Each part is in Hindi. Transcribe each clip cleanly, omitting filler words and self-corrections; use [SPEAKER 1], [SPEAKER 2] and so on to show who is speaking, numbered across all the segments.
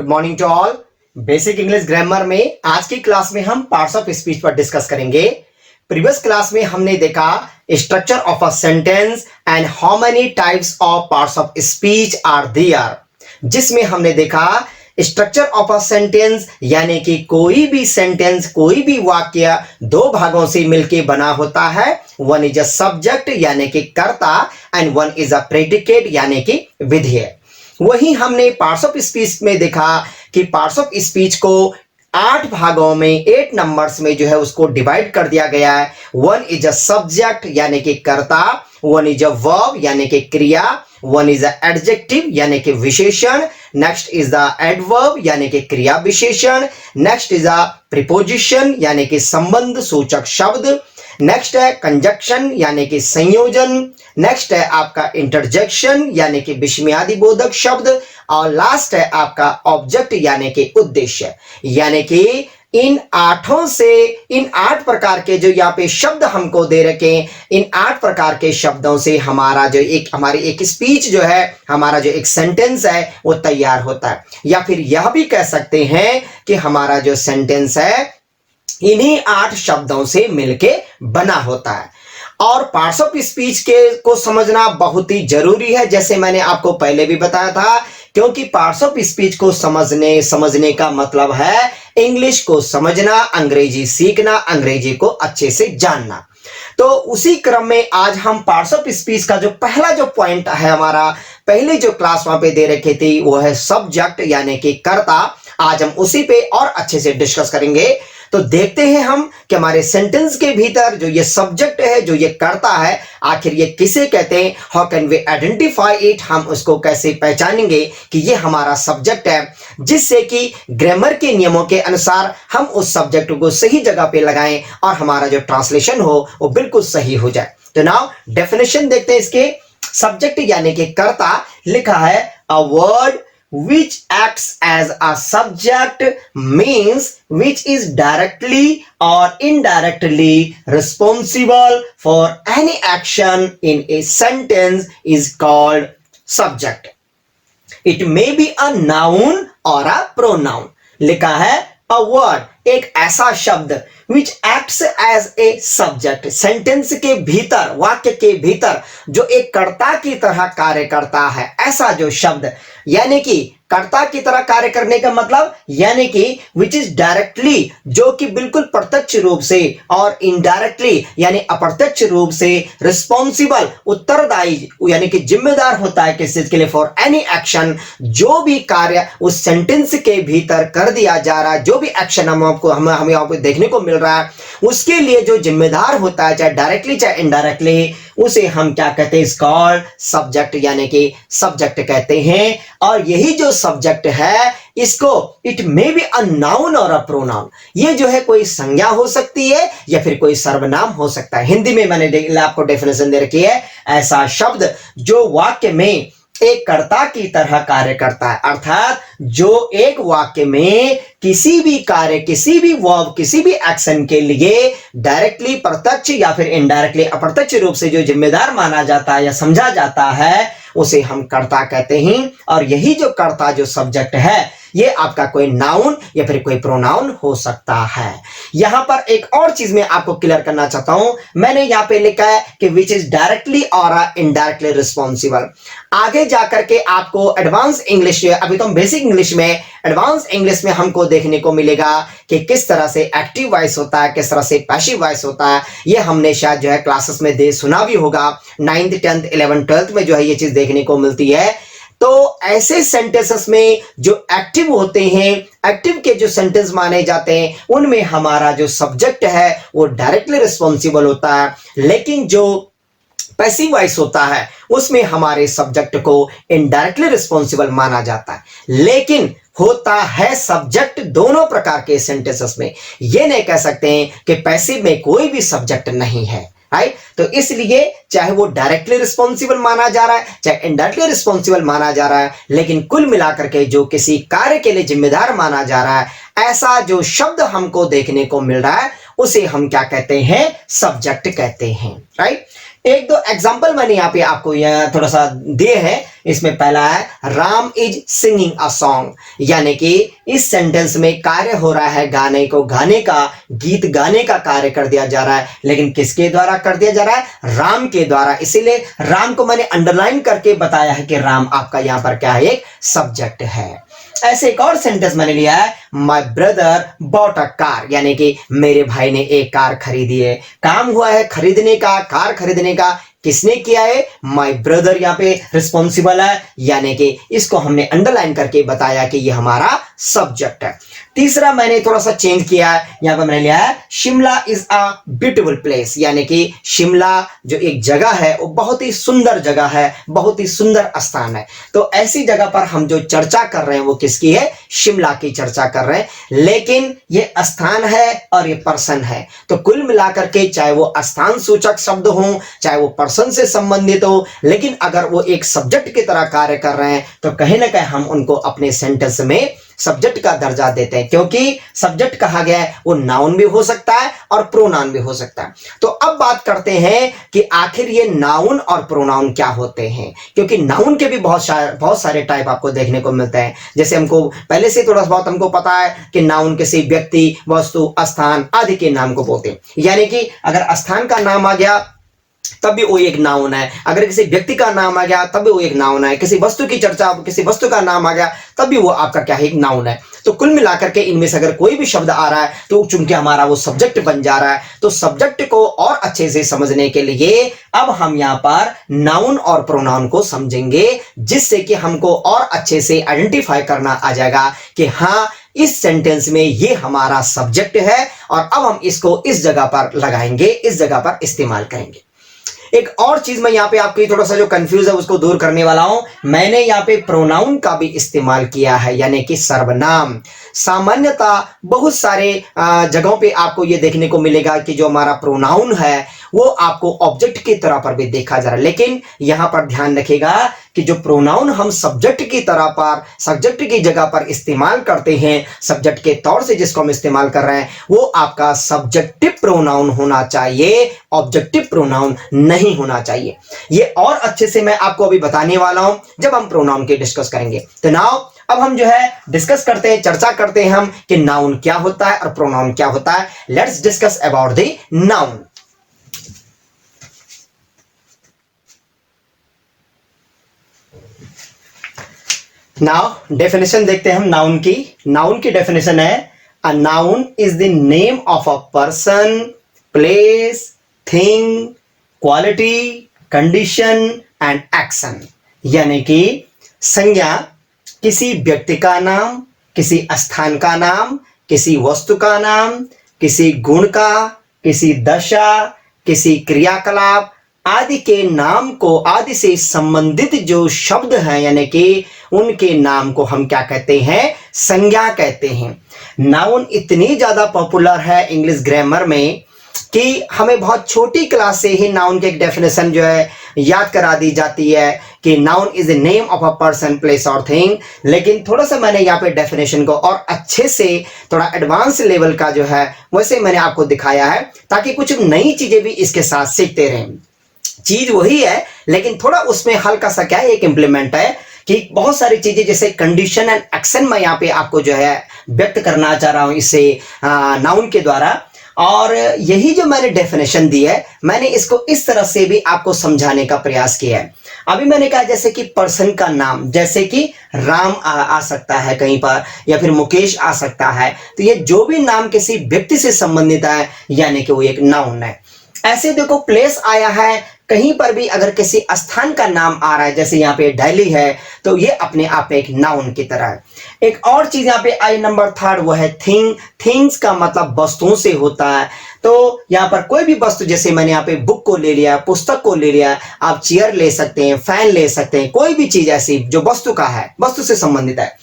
[SPEAKER 1] Good morning to all. Basic English grammar में आज की क्लास में हम पार्ट्स ऑफ स्पीच पर डिस्कस करेंगे। प्रीवियस क्लास में हमने देखा structure of a sentence and how many types of parts of speech are there, जिसमें हमने देखा स्ट्रक्चर ऑफ अ सेंटेंस यानी कि कोई भी सेंटेंस, कोई भी वाक्य दो भागों से मिलकर बना होता है। वन इज अ सब्जेक्ट यानी कि कर्ता and one is a predicate यानी कि विधेय। वही हमने पार्ट्स ऑफ स्पीच में देखा कि पार्ट्स ऑफ स्पीच को 8 भागों में 8 नंबर्स में जो है उसको डिवाइड कर दिया गया है। वन इज अ सब्जेक्ट यानी कि कर्ता, वन इज अ वर्ब यानी कि क्रिया, वन इज अ एडजेक्टिव यानी कि विशेषण, नेक्स्ट इज द एडवर्ब यानी कि क्रिया विशेषण, नेक्स्ट इज अ प्रीपोजिशन यानी कि संबंध सूचक शब्द, नेक्स्ट है कंजक्शन यानी कि संयोजन, नेक्स्ट है आपका इंटरजेक्शन यानी कि विस्मयादि बोधक शब्द, और लास्ट है आपका ऑब्जेक्ट यानी कि उद्देश्य। यानी कि इन 8 प्रकार के जो यहाँ पे शब्द हमको दे रखे, इन 8 प्रकार के शब्दों से हमारा जो हमारी एक स्पीच जो है, हमारा जो एक सेंटेंस है वो तैयार होता है। या फिर यह भी कह सकते हैं कि हमारा जो सेंटेंस है इन्हीं 8 शब्दों से मिलके बना होता है। और पार्ट्स ऑफ स्पीच के को समझना बहुत ही जरूरी है, जैसे मैंने आपको पहले भी बताया था, क्योंकि पार्ट्स ऑफ स्पीच को समझने का मतलब है इंग्लिश को समझना, अंग्रेजी सीखना, अंग्रेजी को अच्छे से जानना। तो उसी क्रम में आज हम पार्ट्स ऑफ स्पीच का जो पहला जो पॉइंट है, हमारा पहले जो क्लास वहां पे दे रखी थी वो है सब्जेक्ट यानी कि कर्ता। आज हम उसी पे और अच्छे से डिस्कस करेंगे। तो देखते हैं हम कि हमारे सेंटेंस के भीतर जो ये सब्जेक्ट है, जो ये कर्ता है, आखिर ये किसे कहते हैं, how can we identify it, हम उसको कैसे पहचानेंगे कि ये हमारा सब्जेक्ट है, जिससे कि ग्रामर के नियमों के अनुसार हम उस सब्जेक्ट को सही जगह पे लगाएं और हमारा जो ट्रांसलेशन हो वो बिल्कुल सही हो जाए। तो नाउ डेफिनेशन देखते हैं इसके। सब्जेक्ट यानी कि कर्ता लिखा है a word which acts as a subject means which is directly or indirectly responsible for any action in a sentence is called subject. It may be a noun or a pronoun. लिखा है a word, एक ऐसा शब्द which acts as a subject, sentence के भीतर, वाक्य के भीतर जो एक कर्ता की तरह कार्य करता है, ऐसा जो शब्द, यानी कि कर्ता की तरह कार्य करने का मतलब यानी कि विच इज डायरेक्टली, जो कि बिल्कुल प्रत्यक्ष रूप से, और इनडायरेक्टली यानी अप्रत्यक्ष रूप से, रिस्पॉन्सिबल उत्तरदायी यानी कि जिम्मेदार होता है किस चीज के लिए, फॉर एनी एक्शन, जो भी कार्य उस सेंटेंस के भीतर कर दिया जा रहा है, जो भी एक्शन हमें आपको देखने को मिल रहा है, उसके लिए जो जिम्मेदार होता है, चाहे डायरेक्टली चाहे इनडायरेक्टली, उसे हम क्या कहते हैं, इज कॉल्ड सब्जेक्ट यानी कि सब्जेक्ट कहते हैं। और यही जो सब्जेक्ट है इसको it may be a noun और अ प्रोनाउन, ये जो है कोई संज्ञा हो सकती है या फिर कोई सर्वनाम हो सकता है। हिंदी में मैंने आपको डेफिनेशन दे रखी है, ऐसा शब्द जो वाक्य में एक कर्ता की तरह कार्य करता है, अर्थात जो एक वाक्य में किसी भी कार्य, किसी भी वर्ब, किसी भी एक्शन के लिए डायरेक्टली प्रत्यक्ष या फिर इनडायरेक्टली अप्रत्यक्ष रूप से जो जिम्मेदार माना जाता है या समझा जाता है, उसे हम कर्ता कहते हैं। और यही जो कर्ता जो सब्जेक्ट है, ये आपका कोई नाउन या फिर कोई प्रोनाउन हो सकता है। यहां पर एक और चीज मैं आपको क्लियर करना चाहता हूं, मैंने यहां पे लिखा है कि विच इज डायरेक्टली और इनडायरेक्टली रिस्पॉन्सिबल। आगे जाकर के आपको एडवांस इंग्लिश, अभी तो हम बेसिक इंग्लिश में, एडवांस इंग्लिश में हमको देखने को मिलेगा कि किस तरह से एक्टिव वॉइस होता है, किस तरह से पैसिव वॉइस होता है। ये हमने शायद जो है क्लासेस में सुना भी होगा, 9th 10th 11th 12th में जो है ये चीज देखने को मिलती है। तो ऐसे सेंटेंसेस में जो एक्टिव होते हैं, एक्टिव के जो सेंटेंस माने जाते हैं, उनमें हमारा जो सब्जेक्ट है वो डायरेक्टली रिस्पॉन्सिबल होता है, लेकिन जो पैसिव वॉइस होता है उसमें हमारे सब्जेक्ट को इनडायरेक्टली रिस्पॉन्सिबल माना जाता है। लेकिन होता है सब्जेक्ट दोनों प्रकार के सेंटेंसेस में, ये नहीं कह सकते हैं कि पैसिव में कोई भी सब्जेक्ट नहीं है, राइट। तो इसलिए चाहे वो डायरेक्टली रिस्पॉन्सिबल माना जा रहा है, चाहे इनडायरेक्टली रिस्पॉन्सिबल माना जा रहा है, लेकिन कुल मिलाकर के जो किसी कार्य के लिए जिम्मेदार माना जा रहा है, ऐसा जो शब्द हमको देखने को मिल रहा है, उसे हम क्या कहते हैं, सब्जेक्ट कहते हैं, राइट। एक दो एग्जाम्पल मैंने यहाँ पे आपको यहाँ थोड़ा सा दिए हैं। इसमें पहला है Ram is singing a song, यानी कि इस सेंटेंस में कार्य हो रहा है गाने को गाने का, गीत गाने का कार्य कर दिया जा रहा है, लेकिन किसके द्वारा कर दिया जा रहा है, राम के द्वारा। इसीलिए राम को मैंने अंडरलाइन करके बताया है कि राम आपका यहाँ पर क्या है, एक सब्जेक्ट है। ऐसे एक और सेंटेंस मैंने लिया है, my brother bought a car, यानी कि मेरे भाई ने एक कार खरीदी है। काम हुआ है खरीदने का, कार खरीदने का, किसने किया है, माई ब्रदर यहाँ पे रिस्पॉन्सिबल है, यानी कि इसको हमने अंडरलाइन करके बताया कि ये हमारा सब्जेक्ट है। तीसरा मैंने थोड़ा सा चेंज किया है, यहाँ पर मैंने लिया है Shimla is a beautiful place, यानी कि शिमला जो एक जगह है वो बहुत ही सुंदर जगह है, बहुत ही सुंदर स्थान है। तो ऐसी जगह पर हम जो चर्चा कर रहे हैं वो किसकी है, शिमला की चर्चा कर रहे हैं, लेकिन ये स्थान है और ये पर्सन है। तो कुल मिलाकर के चाहे वो स्थान सूचक शब्द हो, चाहे वो पर्सन से संबंधित हो, लेकिन अगर वो एक सब्जेक्ट की तरह कार्य कर रहे हैं तो कहीं ना कहीं हम उनको अपने सेंटेंस में सब्जेक्ट का दर्जा देते हैं, क्योंकि सब्जेक्ट कहा गया है वो नाउन भी हो सकता है और प्रोनाउन भी हो सकता है। तो अब बात करते हैं कि आखिर ये नाउन और प्रोनाउन क्या होते हैं, क्योंकि नाउन के भी बहुत सारे टाइप आपको देखने को मिलते हैं। जैसे हमको पहले से थोड़ा बहुत हमको पता है कि नाउन किसी व्यक्ति, वस्तु, स्थान आदि के नाम को बोलते हैं, यानी कि अगर स्थान का नाम आ गया तब भी वो एक नाउन है, अगर किसी व्यक्ति का नाम आ गया तब भी वो एक नाउन है, किसी वस्तु की चर्चा, किसी वस्तु का नाम आ गया तब भी वो आपका क्या है, एक नाउन है। तो कुल मिलाकर के इनमें से अगर कोई भी शब्द आ रहा है तो चूंकि हमारा वो सब्जेक्ट बन जा रहा है, तो सब्जेक्ट को और अच्छे से समझने के लिए अब हम यहाँ पर नाउन और प्रोनाउन को समझेंगे, जिससे कि हमको और अच्छे से आइडेंटिफाई करना आ जाएगा कि हाँ इस सेंटेंस में ये हमारा सब्जेक्ट है और अब हम इसको इस जगह पर लगाएंगे, इस जगह पर इस्तेमाल करेंगे। एक और चीज मैं यहाँ पे आपकी थोड़ा सा जो कंफ्यूज है उसको दूर करने वाला हूं, मैंने यहाँ पे प्रोनाउन का भी इस्तेमाल किया है, यानी कि सर्वनाम। सामान्यतः बहुत सारे जगहों पे आपको ये देखने को मिलेगा कि जो हमारा प्रोनाउन है वो आपको ऑब्जेक्ट की तरह पर भी देखा जा रहा है, लेकिन यहाँ पर ध्यान रखिएगा कि जो प्रोनाउन हम सब्जेक्ट की तरह पर, सब्जेक्ट की जगह पर इस्तेमाल करते हैं, सब्जेक्ट के तौर से जिसको हम इस्तेमाल कर रहे हैं वो आपका सब्जेक्टिव प्रोनाउन होना चाहिए, ऑब्जेक्टिव प्रोनाउन नहीं होना चाहिए। ये और अच्छे से मैं आपको अभी बताने वाला हूं जब हम प्रोनाउन के डिस्कस करेंगे। तो नाउ अब हम जो है डिस्कस करते हैं, चर्चा करते हैं हम कि नाउन क्या होता है और प्रोनाउन क्या होता है। Let's discuss about the noun. Now definition देखते हैं हम नाउन की। नाउन की डेफिनेशन है, a noun is the name of a person, place, thing, quality, condition and action, यानी कि संज्ञा किसी व्यक्ति का नाम, किसी स्थान का नाम, किसी वस्तु का नाम, किसी गुण का, किसी दशा, किसी क्रियाकलाप आदि के नाम को, आदि से संबंधित जो शब्द हैं यानी कि उनके नाम को हम क्या कहते हैं, संज्ञा कहते हैं। नाउन इतनी ज्यादा पॉपुलर है इंग्लिश ग्रामर में कि हमें बहुत छोटी क्लास से ही नाउन के एक डेफिनेशन जो है याद करा दी जाती है कि noun is the name of a person, place और थिंग। लेकिन थोड़ा सा मैंने यहाँ पे डेफिनेशन को और अच्छे से थोड़ा एडवांस लेवल का जो है वैसे मैंने आपको दिखाया है, ताकि कुछ नई चीजें भी इसके साथ सीखते रहें। चीज वही है लेकिन थोड़ा उसमें हल्का सा क्या है, एक इंप्लीमेंट है कि बहुत सारी चीजें जैसे कंडीशन एंड एक्शन मैं यहाँ पे आपको जो है व्यक्त करना चाह रहा हूँ इससे नाउन के द्वारा। और यही जो मैंने डेफिनेशन दी है मैंने इसको इस तरह से भी आपको समझाने का प्रयास किया है। अभी मैंने कहा जैसे कि पर्सन का नाम, जैसे कि राम आ सकता है कहीं पर, या फिर मुकेश आ सकता है, तो ये जो भी नाम किसी व्यक्ति से संबंधित है यानी कि वो एक नाउन है। ऐसे देखो प्लेस आया है, कहीं पर भी अगर किसी स्थान का नाम आ रहा है जैसे यहाँ पे दिल्ली है तो ये अपने आप में एक नाउन की तरह है। एक और चीज यहाँ पे आई नंबर थर्ड, वो है थिंग। थिंग्स का मतलब वस्तुओं से होता है, तो यहाँ पर कोई भी वस्तु, जैसे मैंने यहाँ पे बुक को ले लिया, पुस्तक को ले लिया, आप चेयर ले सकते हैं, फैन ले सकते हैं, कोई भी चीज ऐसी जो वस्तु का है, वस्तु से संबंधित है।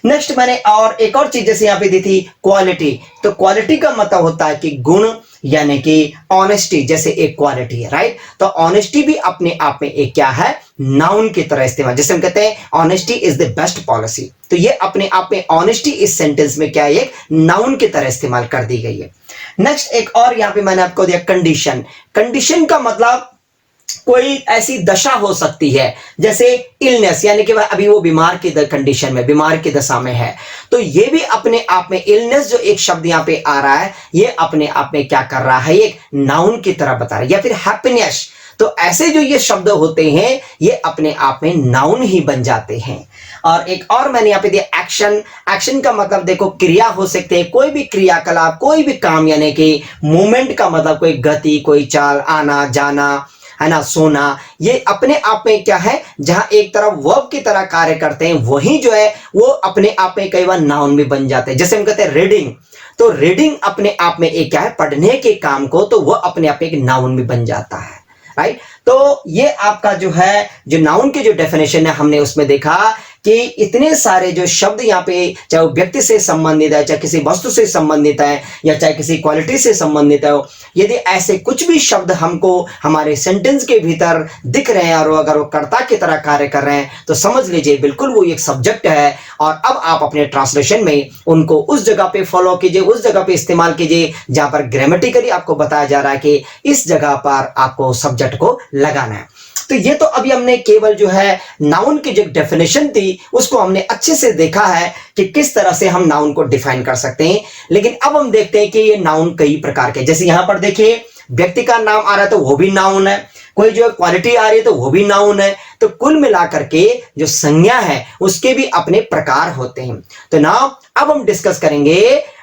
[SPEAKER 1] नेक्स्ट मैंने और एक और चीज जैसे यहाँ पे दी थी क्वालिटी, तो क्वालिटी का मतलब होता है कि गुण, यानी कि ऑनेस्टी जैसे एक क्वालिटी है, राइट। तो ऑनेस्टी भी अपने आप में एक क्या है, नाउन की तरह इस्तेमाल, जैसे हम कहते हैं honesty is the best policy, तो ये अपने आप में ऑनेस्टी इस सेंटेंस में क्या है, एक नाउन की तरह इस्तेमाल कर दी गई है। नेक्स्ट एक और यहां पे मैंने आपको दिया कंडीशन। कंडीशन का मतलब कोई ऐसी दशा हो सकती है, जैसे इलनेस, यानी कि अभी वो बीमार की कंडीशन में, बीमार की दशा में है, तो ये भी अपने आप में इलनेस जो एक शब्द यहां पे आ रहा है, ये अपने आप में क्या कर रहा है, एक नाउन की तरह बता रहा है। या फिर हैप्पीनेस, तो ऐसे जो ये शब्द होते हैं ये अपने आप में नाउन ही बन जाते हैं। और एक और मैंने यहाँ पे दिया एक्शन। एक्शन का मतलब देखो क्रिया हो सकते हैं, कोई भी क्रियाकलाप, कोई भी काम, यानी कि मूवमेंट का मतलब कोई गति, कोई चाल, आना जाना, है ना, सोना, ये अपने आप में क्या है, जहां एक तरफ वर्ब की तरह कार्य करते हैं, वही जो है वो अपने आप में कई बार नाउन भी बन जाते हैं। जैसे हम कहते हैं रीडिंग, तो रीडिंग अपने आप में एक क्या है, पढ़ने के काम को, तो वह अपने आप में एक नाउन भी बन जाता है, राइट। तो ये आपका जो है, जो नाउन की जो डेफिनेशन है, हमने उसमें देखा कि इतने सारे जो शब्द यहाँ पे, चाहे वो व्यक्ति से संबंधित है, चाहे किसी वस्तु से संबंधित है, या चाहे किसी क्वालिटी से संबंधित है, यदि ऐसे कुछ भी शब्द हमको हमारे सेंटेंस के भीतर दिख रहे हैं और अगर वो कर्ता की तरह कार्य कर रहे हैं, तो समझ लीजिए बिल्कुल वो एक सब्जेक्ट है। और अब आप अपने ट्रांसलेशन में उनको उस जगह पे फॉलो कीजिए, उस जगह पे इस्तेमाल कीजिए जहां पर ग्रामेटिकली आपको बताया जा रहा है कि इस जगह पर आपको सब्जेक्ट को लगाना है। तो ये तो अभी हमने केवल जो है नाउन की जो डेफिनेशन थी उसको हमने अच्छे से देखा है कि किस तरह से हम नाउन को डिफाइन कर सकते हैं। लेकिन अब हम देखते हैं कि ये नाउन कई प्रकार के, जैसे यहां पर देखिए व्यक्ति का नाम आ रहा है तो वो भी नाउन है, कोई जो क्वालिटी आ रही है तो वो भी नाउन है। तो कुल मिलाकर के जो संज्ञा है उसके भी अपने प्रकार होते हैं। तो नाउ अब हम डिस्कस करेंगे,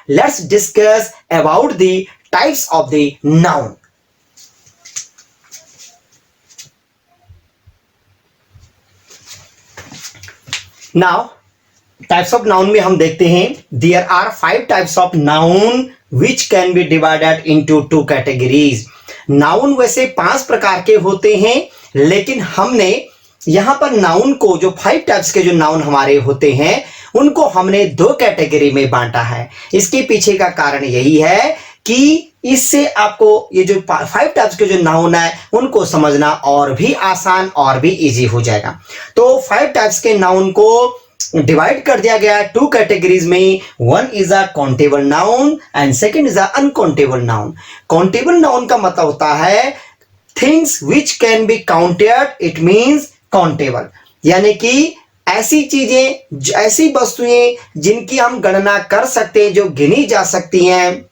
[SPEAKER 1] let's discuss about the types of the noun. Now types of noun में हम देखते हैं, there are 5 types of noun which can be divided into 2 categories. Noun वैसे 5 प्रकार के होते हैं, लेकिन हमने यहां पर नाउन को, जो 5 टाइप्स के जो नाउन हमारे होते हैं, उनको हमने 2 कैटेगरी में बांटा है। इसके पीछे का कारण यही है कि इससे आपको ये जो 5 टाइप्स के जो नाउन है उनको समझना और भी आसान और भी इजी हो जाएगा। तो 5 टाइप्स के नाउन को डिवाइड कर दिया गया है 2 कैटेगरीज में। One is a countable noun and second is a uncountable noun. Countable noun का मतलब होता है things which can be counted, it means countable, यानी कि ऐसी चीजें, ऐसी वस्तुएं जिनकी हम गणना कर सकते हैं, जो गिनी जा सकती हैं,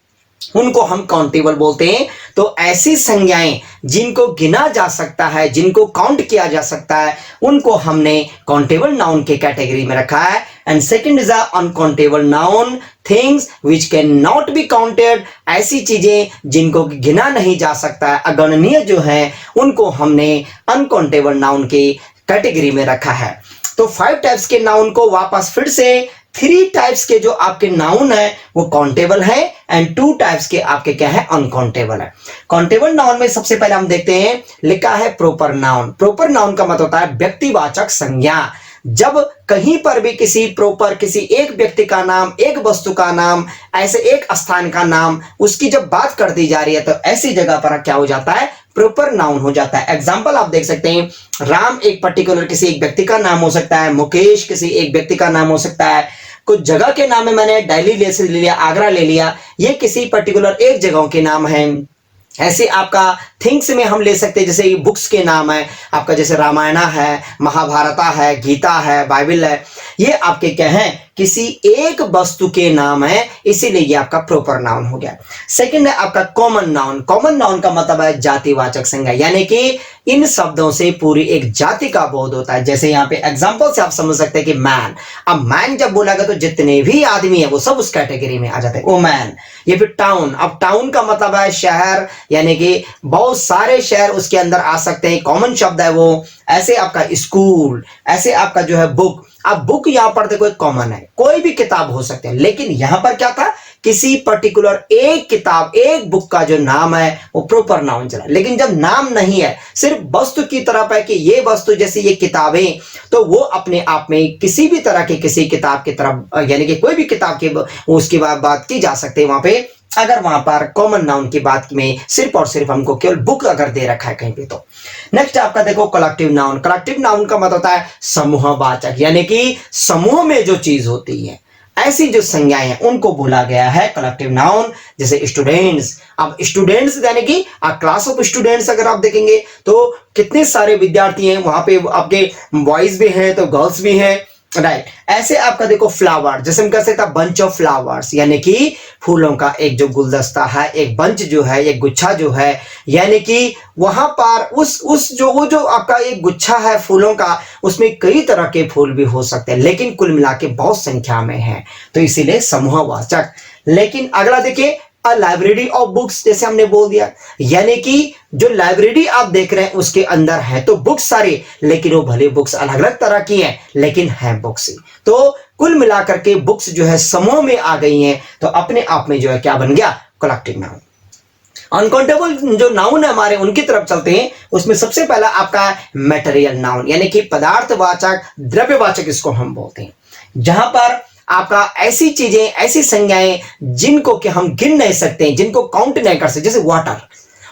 [SPEAKER 1] उनको हम काउंटेबल बोलते हैं। तो ऐसी संज्ञाएं जिनको गिना जा सकता है, जिनको काउंट किया जा सकता है, उनको हमने काउंटेबल नाउन के कैटेगरी में रखा है। And second is uncountable noun, things which can not be counted, ऐसी चीजें जिनको गिना नहीं जा सकता है, अगणनीय जो है, उनको हमने अनकाउंटेबल नाउन के कैटेगरी में रखा है। तो 5 टाइप्स के नाउन को वापस फिर से 3 टाइप्स के जो आपके नाउन है वो काउंटेबल है एंड 2 टाइप्स के आपके क्या है, अनकाउंटेबल है। काउंटेबल नाउन में सबसे पहले हम देखते हैं, लिखा है प्रॉपर नाउन। प्रॉपर नाउन का मतलब होता है व्यक्तिवाचक संज्ञा। जब कहीं पर भी किसी प्रॉपर, किसी एक व्यक्ति का नाम, एक वस्तु का नाम, ऐसे एक स्थान का नाम, उसकी जब बात कर दी जा रही है, तो ऐसी जगह पर क्या हो जाता है, प्रॉपर नाउन हो जाता है। एग्जाम्पल आप देख सकते हैं, राम एक पर्टिकुलर किसी एक व्यक्ति का नाम हो सकता है, मुकेश किसी एक व्यक्ति का नाम हो सकता है, कुछ जगह के नाम है, मैंने दिल्ली ले लिया, आगरा ले लिया, ये किसी पर्टिकुलर एक जगहों के नाम है। ऐसे आपका थिंग्स में हम ले सकते हैं, जैसे बुक्स के नाम है आपका, जैसे रामायणा है, महाभारता है, गीता है, बाइबल है, ये आपके क्या है, किसी एक वस्तु के नाम है, इसीलिए ये आपका प्रॉपर नाउन हो गया। सेकंड है आपका कॉमन नाउन। कॉमन नाउन का मतलब है जातिवाचक संज्ञा, यानी कि इन शब्दों से पूरी एक जाति का बोध होता है। जैसे यहाँ पे एग्जांपल से आप समझ सकते हैं कि मैन, अब मैन जब बोला गया तो जितने भी आदमी है वो सब उस कैटेगरी में आ जाते हैं, ओ मैन। ये फिर टाउन, अब टाउन का मतलब है शहर, यानी कि बहुत सारे शहर उसके अंदर आ सकते हैं, कॉमन शब्द है वो। ऐसे आपका स्कूल, ऐसे आपका जो है बुक। अब बुक यहां पर देखो कॉमन है, कोई भी किताब हो सकते हैं, लेकिन यहां पर क्या था, किसी पर्टिकुलर एक किताब, एक बुक का जो नाम है वो प्रॉपर नाउन चला। लेकिन जब नाम नहीं है, सिर्फ वस्तु की तरफ है कि ये वस्तु, जैसे ये किताबें, तो वो अपने आप में किसी भी तरह की किसी किताब की तरफ, यानी कि कोई भी किताब की उसकी बात की जा सकती है वहां पे, अगर वहां पर कॉमन नाउन की बात में सिर्फ और सिर्फ हमको केवल बुक अगर दे रखा है कहीं पे। तो नेक्स्ट आपका देखो कलेक्टिव नाउन। कलेक्टिव नाउन का मतलब होता है समूहवाचक, यानी कि समूह में जो चीज होती है। ऐसी जो संज्ञाएं हैं उनको बोला गया है कलेक्टिव नाउन। जैसे स्टूडेंट्स, अब स्टूडेंट्स यानी कि क्लास ऑफ स्टूडेंट्स अगर आप देखेंगे तो कितने सारे विद्यार्थी हैं, वहां पे आपके बॉयज भी हैं तो गर्ल्स भी हैं, राइट। ऐसे आपका देखो फ्लावर, जैसे हम कह सकते हैं बंच ऑफ फ्लावर्स, यानी कि फूलों का एक जो गुलदस्ता है, एक बंच जो है, एक गुच्छा जो है, यानी कि वहां पर उस जो वो जो आपका एक गुच्छा है फूलों का, उसमें कई तरह के फूल भी हो सकते हैं, लेकिन कुल मिला के बहुत संख्या में है, तो इसीलिए समूहवाचक। लेकिन अगला देखिए अ लाइब्रेरी ऑफ बुक्स, जैसे हमने बोल दिया, यानी कि जो लाइब्रेरी आप देख रहे हैं उसके अंदर है तो बुक्स सारी, लेकिन वो भले बुक्स अलग अलग तरह की हैं, लेकिन हैं बुक्स ही। तो कुल मिलाकर के बुक्स जो है समूह में आ गई हैं, तो अपने आप में जो है क्या बन गया, कलेक्टिव नाउन। अनकाउंटेबल जो नाउन है हमारे, उनकी तरफ चलते हैं। उसमें सबसे पहला आपका मटेरियल नाउन, यानी कि पदार्थवाचक, द्रव्यवाचक इसको हम बोलते हैं, जहां पर आपका ऐसी चीजें, ऐसी संज्ञाएं जिनको कि हम गिन नहीं सकते, जिनको काउंट नहीं कर सकते, जैसे वाटर।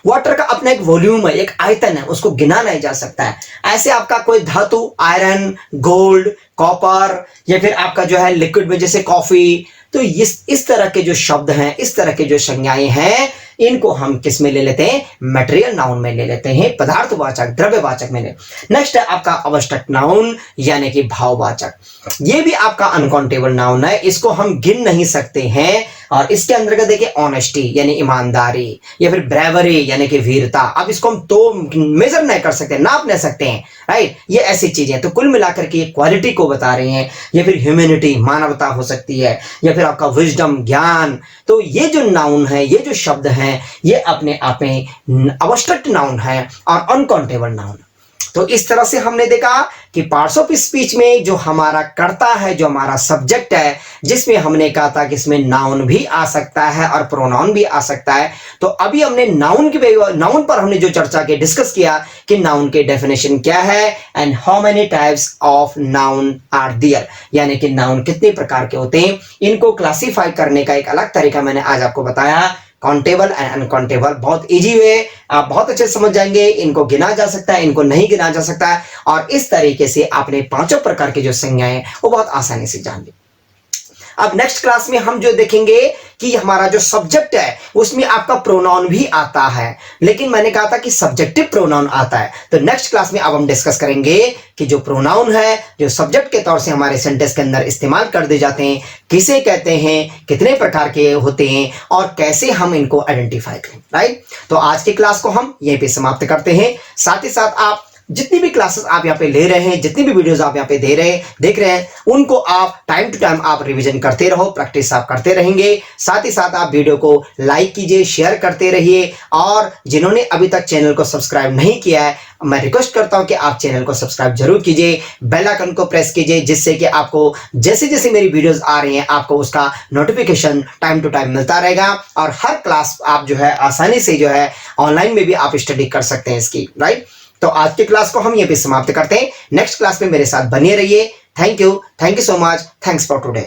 [SPEAKER 1] वाटर का अपना एक वॉल्यूम है, एक आयतन है, उसको गिना नहीं जा सकता है। ऐसे आपका कोई धातु, आयरन, गोल्ड, कॉपर, या फिर आपका जो है लिक्विड में जैसे कॉफी, तो इस तरह के जो शब्द हैं, इस तरह के जो संज्ञाएं हैं, इनको हम किस में ले लेते हैं, मटेरियल नाउन में ले लेते हैं, पदार्थवाचक, द्रव्यवाचक में ले। नेक्स्ट है आपका अवस्ट्रक नाउन, यानी कि भाववाचक। ये भी आपका अनकाउंटेबल नाउन है, इसको हम गिन नहीं सकते हैं, और इसके अंतर्गत देखिए ऑनेस्टी यानी ईमानदारी, या फिर ब्रेवरी यानी कि वीरता। अब इसको हम तो मेजर नहीं कर सकते, नाप नहीं सकते हैं, राइट। ये ऐसी चीजें तो कुल मिलाकर के क्वालिटी को बता रही हैं, या फिर ह्यूमैनिटी, मानवता हो सकती है, या फिर आपका विजडम, ज्ञान। तो ये जो नाउन है, ये जो शब्द हैं, ये अपने आप में अब्स्ट्रैक्ट नाउन है और अनकाउंटेबल नाउन। तो इस तरह से हमने देखा कि पार्ट्स ऑफ स्पीच में जो हमारा कर्ता है, जो हमारा सब्जेक्ट है, जिसमें हमने कहा था कि इसमें नाउन भी आ सकता है और प्रोनाउन भी आ सकता है। तो अभी हमने नाउन पर हमने जो चर्चा की, डिस्कस किया कि नाउन के डेफिनेशन क्या है and how many types of noun are there, यानी कि नाउन कितने प्रकार के होते हैं। इनको क्लासिफाई करने का एक अलग तरीका मैंने आज आपको बताया, काउंटेबल एंड अनकाउंटेबल। बहुत इजी वे, आप बहुत अच्छे समझ जाएंगे। इनको गिना जा सकता है, इनको नहीं गिना जा सकता है, और इस तरीके से आपने पांचों प्रकार की जो संज्ञाएं हैं वो बहुत आसानी से जान ली। अब नेक्स्ट क्लास में हम जो देखेंगे कि हमारा जो सब्जेक्ट है उसमें आपका प्रोनाउन भी आता है, लेकिन मैंने कहा था कि सब्जेक्टिव प्रोनाउन आता है। तो नेक्स्ट क्लास में अब हम डिस्कस करेंगे कि जो प्रोनाउन है, जो सब्जेक्ट के तौर से हमारे सेंटेंस के अंदर इस्तेमाल कर दिए जाते हैं, किसे कहते हैं, कितने प्रकार के होते हैं, और कैसे हम इनको आइडेंटिफाई करें, राइट। तो आज की क्लास को हम यहीं पे समाप्त करते हैं। साथ ही साथ आप जितनी भी क्लासेस आप यहाँ पे ले रहे हैं, जितनी भी वीडियोस आप यहाँ पे देख रहे हैं, उनको आप टाइम टू टाइम आप रिवीजन करते रहो, प्रैक्टिस आप करते रहेंगे। साथ ही साथ आप वीडियो को लाइक कीजिए, शेयर करते रहिए, और जिन्होंने अभी तक चैनल को सब्सक्राइब नहीं किया है, मैं रिक्वेस्ट करता हूं कि आप चैनल को सब्सक्राइब जरूर कीजिए, बेल आइकन को प्रेस कीजिए, जिससे कि आपको जैसे जैसे मेरी वीडियोस आ रही हैं आपको उसका नोटिफिकेशन टाइम टू टाइम मिलता रहेगा, और हर क्लास आप जो है आसानी से जो है ऑनलाइन में भी आप स्टडी कर सकते हैं इसकी, राइट। तो आज की क्लास को हम ये भी समाप्त करते हैं। नेक्स्ट क्लास में मेरे साथ बने रहिए। Thank you so much, thanks for today.